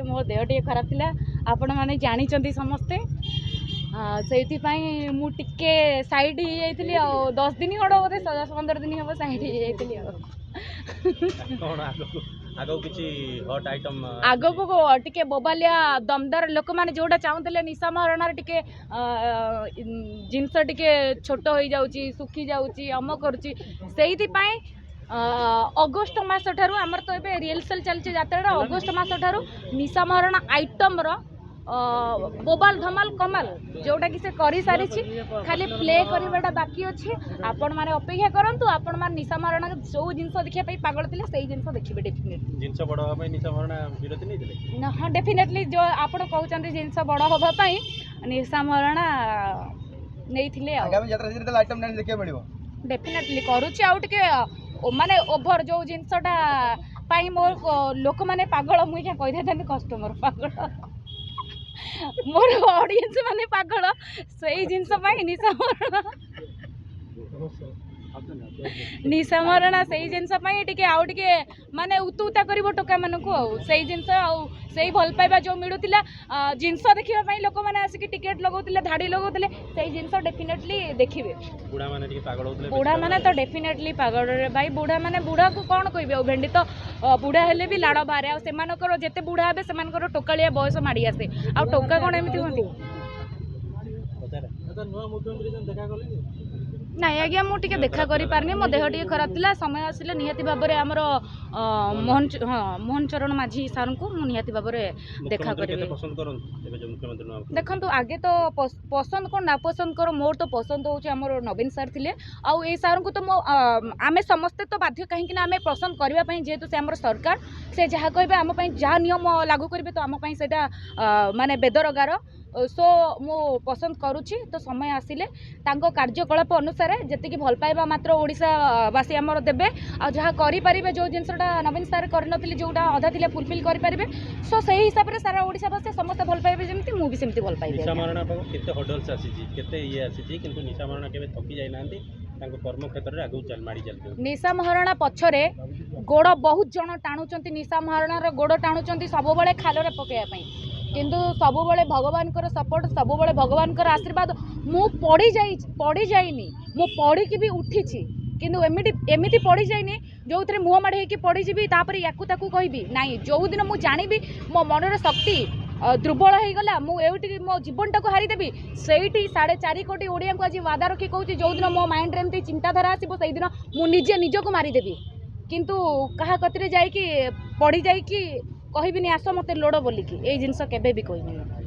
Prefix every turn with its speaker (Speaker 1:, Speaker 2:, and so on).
Speaker 1: मो देह टे खराब थिला आपण माने जानी चंदी समस्ते से मु टिके साइड ही जाइली 10 दिन खड़ बोधे 10-15 दिन हम साइड ही जाइली आग को टिके बोबालिया दमदार लोक मैंने जोटा चाहूले निशा महारणार टिके जिनस टिके छोट हो जाउची सुखी जाउची अम करुची सेइथिपाई अगस्ट मास ठारू आमर तो ए रिहर्सल चलती यात्रा अगस्ट मास ठारू निशा महारणा आइटम रो बोबाल धमाल कमाल जोटा कि से करी सारी खाली प्ले करवाटा बाकी अच्छी आपण मैंने अपेक्षा करंतु आपण मान निशा महारणा जो जिनस देखिया पई पागल थिले सेही जिनस देखिबे डेफिनेटली
Speaker 2: जिनस बड़ होबा पई निशा महारणा विरोधी नहीं दिले
Speaker 1: हां डेफिनेटली जो आपण कहउचंती जिनस बड़ होबा पई निशा महारणा नै थिले
Speaker 3: आगामी यात्रा सिरी आइटम नाइन देखिया मिलिबो
Speaker 1: डेफिनेटली करूची आउट के माने ओभर जो जिनसटा पाई मोर लोक माने पागल मुई क्या कहि देथांती कस्टमर पागल मोर ऑडियंस माने पागल सही जिनस पाई निशा महारणा सही जिनस पाई टिके आउ टिके माने उतुता करिवो टोका मानकु आ सही जिनस आ सही भल पाइबा जो मिलुतिला जिनस देखिबा पई लोक माने आसी टिकेट लगौतिले धाडी लगौतिले सही जिनस डेफिनेटली देखिबे
Speaker 2: बुढ़ा माने टिके पागल होतले
Speaker 1: बुढ़ा माने तो डेफिनेटली पागल रे भाई बुढ़ा माने बुढ़ा को कोन कहबे ओ भेंडी तो बुढ़ा हेले भी लाड़ बारे आ सेमानकर जेते बुढ़ा हेबे सेमानकर टोकालिया बयस माडी आसे आ टोका कोन एमिति होंती नाई आज्ञा मुझे देखा करि पारनी मो देह टे खराब थिला समय आसिले निहाती भाव में आमर मोहन चरण माझी सार को निहाती भाव में देखा करी देखो आगे तो पसंद कौन ना पसंद कर मोर तो पसंद हो नवीन सार थिले आउ ए सार को तो आम समस्ते तो बाध्य कहीं आम पसंद करने जेहेतु से आम सरकार से जहाँ कहे आम जहाँ नियम लागू करेंगे तो आम माने बेदरगार सो मु पसंद करुच्ची तो समय आसिले तांको कार्यकलाप अनुसार जी भल पाइबा मात्र ओडिशावासी आमर देबे आ जहाँ करें जो जिनसटा नवीन सार करनथिले जोटा अधा थिले फुलफिल करें सो सही हिसाब से सारा ओडिशावासी समस्त भल पाइबे जमती मु भी सेमती भल पाइबे
Speaker 2: निशा महारणा केते हडल्स आसीची केते ये आसीची किंतु निशा महारणा केबे थकी जाय नांती तांको कर्म क्षेत्र रे आगु चल माडी चलते
Speaker 1: निशा महारणा पछरे गोड़ बहुत जन टाणुचंती निशा महारणा रो गोड़ टाणुचंती सब बेले खाल रे पकेया पई किंतु सब बेले भगवान कर सपोर्ट सब बेले भगवान कर आशीर्वाद मु पड़ी जाइनी मु पड़ी की भी उठी किंतु एमिति पड़ी जाइनी जो थे मुह माड़ी होकर पड़ीजी तापर याकू ताकू कहबी नाई जो दिन मु जानिबी मो मनर शक्ति दुर्बल हो गला मुझे मो जीवन टाक हारीदेवी से 4.5 कोटी ओडिया को आज वादा रखी कहूँ जो दिन मो माइंड रे चिंताधारा आसो से दिन मुझे निजक मारिदेवी किंतु कहा कतिरे जाइकी पड़ी जाइकी कहबिनी आस मत लोड़ बोलिकी ये जिनस केबे भी कहबिनी।